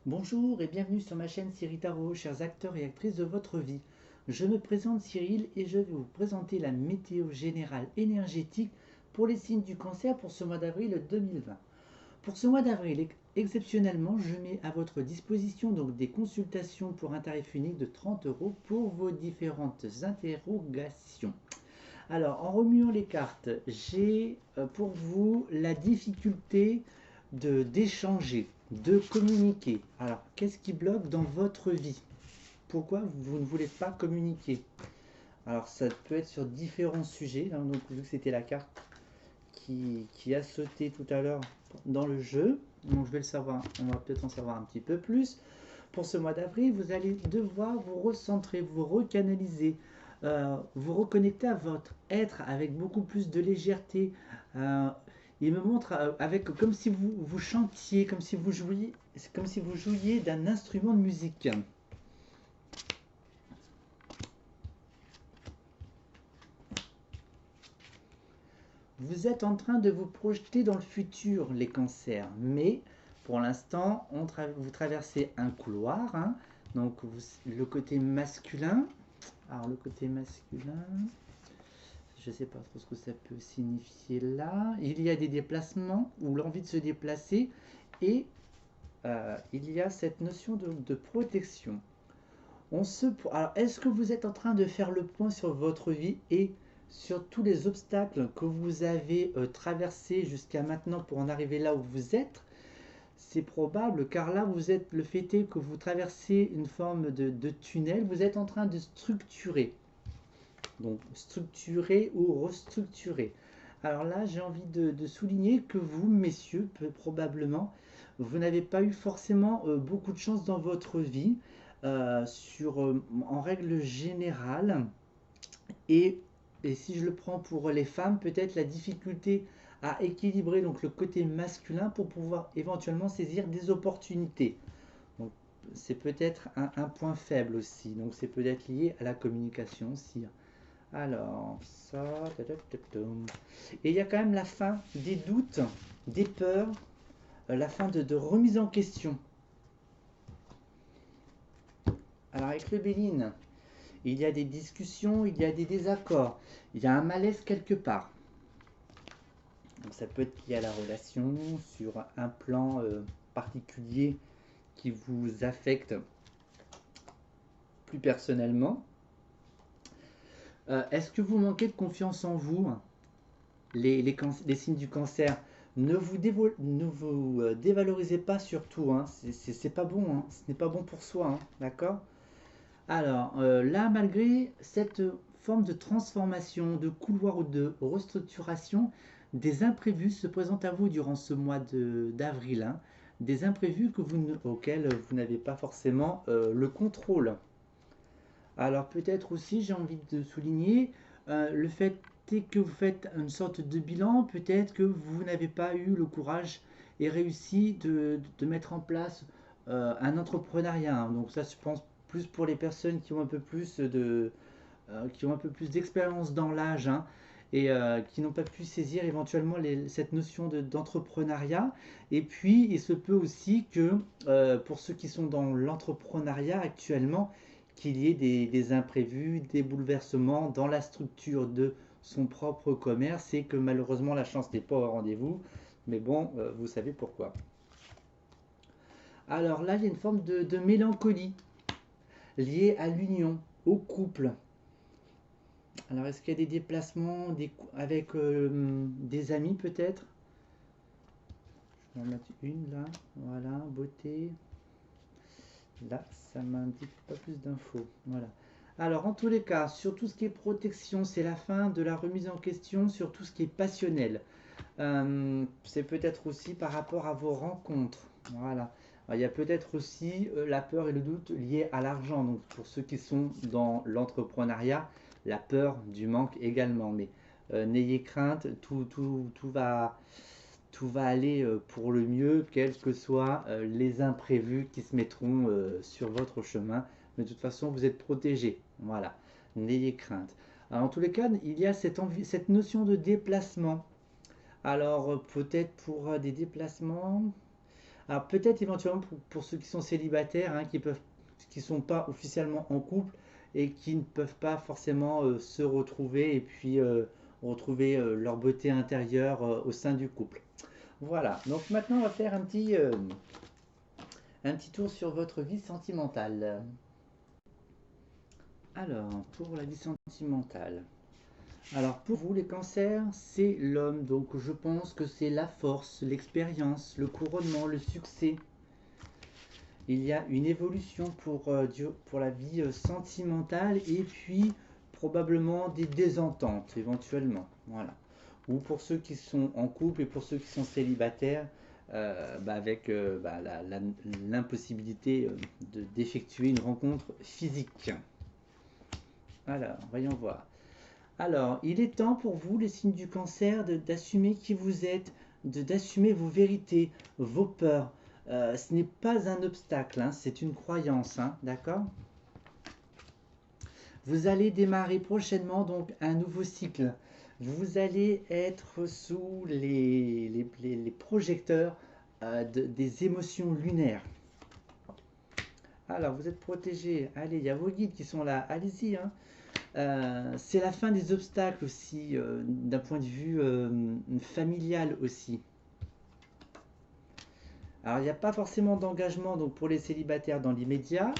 Bonjour et bienvenue sur ma chaîne Cyril Tarot, chers acteurs et actrices de votre vie. Je me présente Cyril et je vais vous présenter la météo générale énergétique pour les signes du cancer pour ce mois d'avril 2020. Pour ce mois d'avril, exceptionnellement, je mets à votre disposition donc des consultations pour un tarif unique de 30 euros pour vos différentes interrogations. Alors, en remuant les cartes, j'ai pour vous la difficulté d'échanger, de communiquer. Alors, qu'est-ce qui bloque dans votre vie? Pourquoi vous ne voulez pas communiquer? Alors, ça peut être sur différents sujets, hein, donc, vu que c'était la carte qui a sauté tout à l'heure dans le jeu, donc je vais le savoir, on va peut-être en savoir un petit peu plus. Pour ce mois d'avril, vous allez devoir vous recentrer, vous recanaliser, vous reconnecter à votre être avec beaucoup plus de légèreté. Euh, il me montre avec comme si vous chantiez, comme si vous jouiez d'un instrument de musique. Vous êtes en train de vous projeter dans le futur, les cancers, mais pour l'instant, vous traversez un couloir, hein, donc le côté masculin. Alors le côté masculin, je ne sais pas trop ce que ça peut signifier là. Il y a des déplacements ou l'envie de se déplacer et il y a cette notion de protection. Alors, est-ce que vous êtes en train de faire le point sur votre vie et sur tous les obstacles que vous avez traversés jusqu'à maintenant pour en arriver là où vous êtes? C'est probable car là, le fait est que vous traversez une forme de tunnel, vous êtes en train de structurer. Donc structurer ou restructurer. Alors là, j'ai envie de souligner que vous, messieurs, probablement, vous n'avez pas eu forcément beaucoup de chance dans votre vie, en règle générale. Et, et si je le prends pour les femmes, peut-être la difficulté à équilibrer donc le côté masculin pour pouvoir éventuellement saisir des opportunités. Donc c'est peut-être un point faible aussi. Donc c'est peut-être lié à la communication aussi. Alors, ça. Et il y a quand même la fin des doutes, des peurs, la fin de remise en question. Alors, avec le Béline, il y a des discussions, il y a des désaccords, il y a un malaise quelque part. Donc, ça peut être lié à la relation, sur un plan particulier qui vous affecte plus personnellement. Est-ce que vous manquez de confiance en vous? Les signes du cancer, ne vous dévalorisez pas surtout, hein. C'est pas bon, hein. Ce n'est pas bon pour soi, hein. D'accord? Alors, là, malgré cette forme de transformation, de couloir ou de restructuration, des imprévus se présentent à vous durant ce mois d'avril, hein. Des imprévus auxquels vous n'avez pas forcément le contrôle. Alors peut-être aussi, j'ai envie de souligner le fait que vous faites une sorte de bilan, peut-être que vous n'avez pas eu le courage et réussi de mettre en place un entrepreneuriat. Donc ça, je pense plus pour les personnes qui ont un peu plus qui ont un peu plus d'expérience dans l'âge, hein, et qui n'ont pas pu saisir éventuellement cette notion d'entrepreneuriat. Et puis, il se peut aussi que pour ceux qui sont dans l'entrepreneuriat actuellement, qu'il y ait des imprévus, des bouleversements dans la structure de son propre commerce et que malheureusement la chance n'est pas au rendez-vous. Mais bon, vous savez pourquoi. Alors là, il y a une forme de mélancolie liée à l'union, au couple. Alors, est-ce qu'il y a des déplacements avec des amis peut-être? Je vais en mettre une là. Voilà, beauté. Là, ça m'indique pas plus d'infos. Voilà. Alors, en tous les cas, sur tout ce qui est protection, c'est la fin de la remise en question sur tout ce qui est passionnel. C'est peut-être aussi par rapport à vos rencontres. Voilà. Alors, il y a peut-être aussi la peur et le doute liés à l'argent. Donc, pour ceux qui sont dans l'entrepreneuriat, la peur du manque également. Mais n'ayez crainte, tout va aller pour le mieux, quels que soient les imprévus qui se mettront sur votre chemin. Mais de toute façon, vous êtes protégé. Voilà, n'ayez crainte. Alors, en tous les cas, il y a cette notion de déplacement. Alors, peut-être pour des déplacements. Alors peut-être éventuellement pour ceux qui sont célibataires, hein, qui sont pas officiellement en couple et qui ne peuvent pas forcément se retrouver et puis retrouver leur beauté intérieure au sein du couple. Voilà, donc maintenant on va faire un petit tour sur votre vie sentimentale. Alors, pour la vie sentimentale. Alors pour vous les cancers, c'est l'homme, donc je pense que c'est la force, l'expérience, le couronnement, le succès. Il y a une évolution pour la vie sentimentale et puis probablement des désententes éventuellement. Voilà. Ou pour ceux qui sont en couple et pour ceux qui sont célibataires, avec l'impossibilité d'effectuer une rencontre physique. Alors, voyons voir. Alors, il est temps pour vous, les signes du cancer, d'assumer qui vous êtes, d'assumer vos vérités, vos peurs. Ce n'est pas un obstacle, hein, c'est une croyance, hein, d'accord? Vous allez démarrer prochainement donc un nouveau cycle. Vous allez être sous les projecteurs des émotions lunaires. Alors, vous êtes protégé. Allez, il y a vos guides qui sont là. Allez-y, hein. C'est la fin des obstacles aussi, d'un point de vue familial aussi. Alors, il n'y a pas forcément d'engagement donc pour les célibataires dans l'immédiat.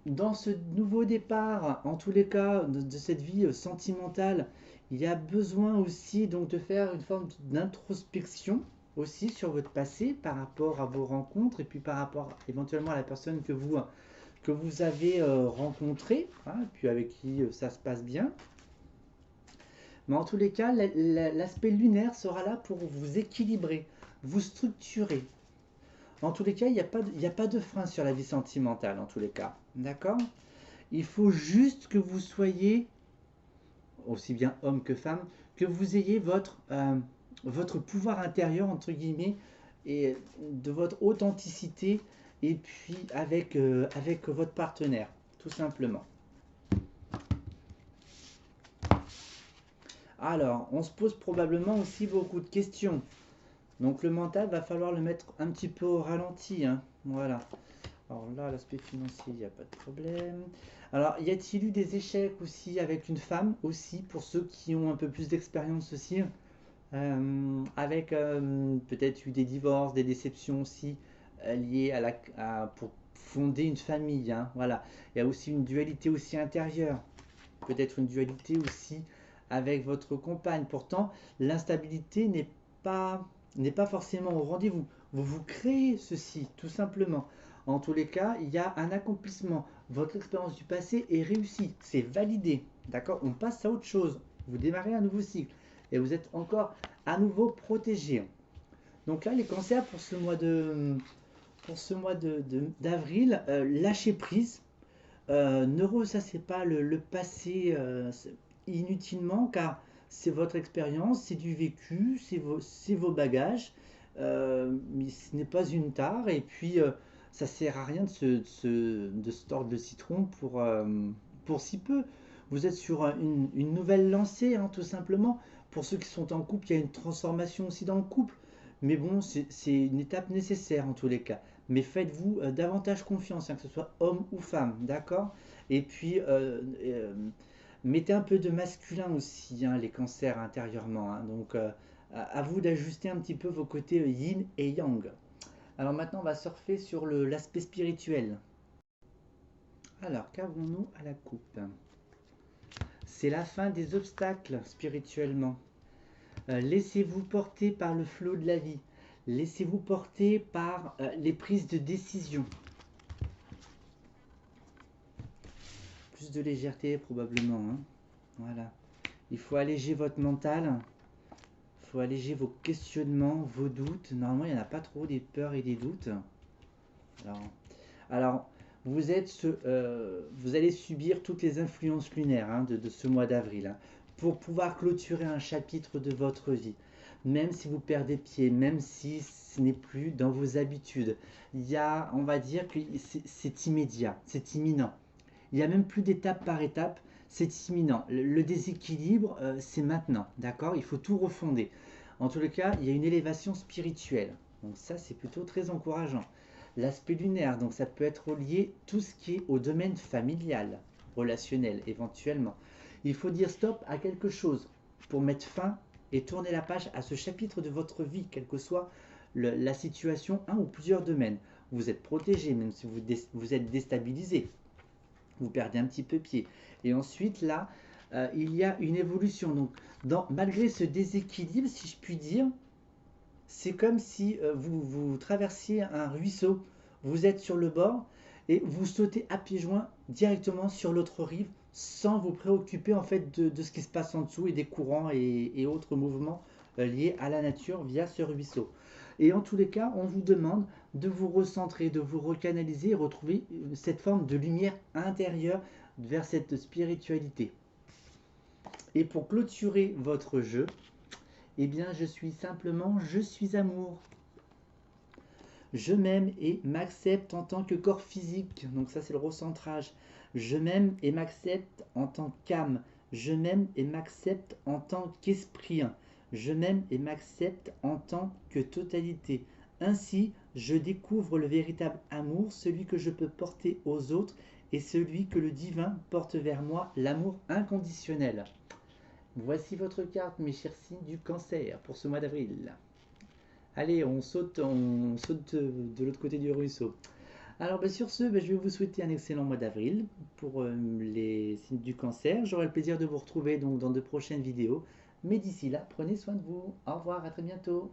Dans ce nouveau départ, en tous les cas, de cette vie sentimentale, il y a besoin aussi donc de faire une forme d'introspection aussi sur votre passé par rapport à vos rencontres et puis par rapport éventuellement à la personne que vous avez rencontrée, hein, puis avec qui ça se passe bien. Mais en tous les cas, l'aspect lunaire sera là pour vous équilibrer, vous structurer. En tous les cas, il n'y a pas de frein sur la vie sentimentale, en tous les cas. D'accord? Il faut juste que vous soyez, aussi bien homme que femme, que vous ayez votre pouvoir intérieur, entre guillemets, et de votre authenticité, et puis avec votre partenaire, tout simplement. Alors, on se pose probablement aussi beaucoup de questions. Donc le mental, va falloir le mettre un petit peu au ralenti, hein. Voilà. Alors là, l'aspect financier, il n'y a pas de problème. Alors, y a-t-il eu des échecs aussi avec une femme aussi, pour ceux qui ont un peu plus d'expérience aussi, avec peut-être eu des divorces, des déceptions aussi liées pour fonder une famille, hein, voilà. Il y a aussi une dualité aussi intérieure, peut-être une dualité aussi avec votre compagne. Pourtant, l'instabilité pas, n'est pas forcément au rendez-vous. Vous créez ceci, tout simplement. En tous les cas, il y a un accomplissement. Votre expérience du passé est réussie, c'est validé. D'accord? On passe à autre chose. Vous démarrez un nouveau cycle et vous êtes encore à nouveau protégé. Donc là, les cancers pour ce mois d'avril, lâchez prise. Ne ressassez pas le passé inutilement, car c'est votre expérience, c'est du vécu, c'est vos bagages, mais ce n'est pas une tare, et puis ça sert à rien de se tordre le citron pour si peu. Vous êtes sur une nouvelle lancée, hein, tout simplement. Pour ceux qui sont en couple, il y a une transformation aussi dans le couple, mais bon, c'est une étape nécessaire en tous les cas. Mais faites-vous davantage confiance, hein, que ce soit homme ou femme, d'accord? Et puis, mettez un peu de masculin aussi, hein, les cancers intérieurement, hein. Donc, à vous d'ajuster un petit peu vos côtés yin et yang. Alors maintenant, on va surfer sur l'aspect spirituel. Alors, qu'avons-nous à la coupe? C'est la fin des obstacles spirituellement. Laissez-vous porter par le flot de la vie. Laissez-vous porter par les prises de décision. Plus de légèreté probablement, hein. Voilà. Il faut alléger votre mental. Il faut alléger vos questionnements, vos doutes. Normalement, il n'y en a pas trop, des peurs et des doutes. Alors vous allez subir toutes les influences lunaires, hein, de ce mois d'avril, hein, pour pouvoir clôturer un chapitre de votre vie. Même si vous perdez pied, même si ce n'est plus dans vos habitudes, on va dire que c'est immédiat, c'est imminent. Il n'y a même plus d'étape par étape, c'est imminent. Le déséquilibre, c'est maintenant, d'accord? Il faut tout refonder. En tous les cas, il y a une élévation spirituelle. Donc ça, c'est plutôt très encourageant. L'aspect lunaire, donc ça peut être lié tout ce qui est au domaine familial, relationnel éventuellement. Il faut dire stop à quelque chose pour mettre fin et tourner la page à ce chapitre de votre vie, quelle que soit la situation, un ou plusieurs domaines. Vous êtes protégé, même si vous êtes déstabilisé. Vous perdez un petit peu pied. Et ensuite, là, il y a une évolution. Donc, malgré ce déséquilibre, si je puis dire, c'est comme si vous traversiez un ruisseau, vous êtes sur le bord et vous sautez à pieds joints directement sur l'autre rive sans vous préoccuper en fait de ce qui se passe en dessous et des courants et autres mouvements liés à la nature via ce ruisseau. Et en tous les cas, on vous demande de vous recentrer, de vous recanaliser et retrouver cette forme de lumière intérieure vers cette spiritualité. Et pour clôturer votre jeu, eh bien, je suis amour. Je m'aime et m'accepte en tant que corps physique. Donc ça, c'est le recentrage. Je m'aime et m'accepte en tant qu'âme. Je m'aime et m'accepte en tant qu'esprit. Je m'aime et m'accepte en tant que totalité. Ainsi, je découvre le véritable amour, celui que je peux porter aux autres et celui que le divin porte vers moi, l'amour inconditionnel. Voici votre carte, mes chers signes du cancer, pour ce mois d'avril. Allez, on saute de l'autre côté du ruisseau. Alors, sur ce, je vais vous souhaiter un excellent mois d'avril pour les signes du cancer. J'aurai le plaisir de vous retrouver donc dans de prochaines vidéos. Mais d'ici là, prenez soin de vous. Au revoir, à très bientôt.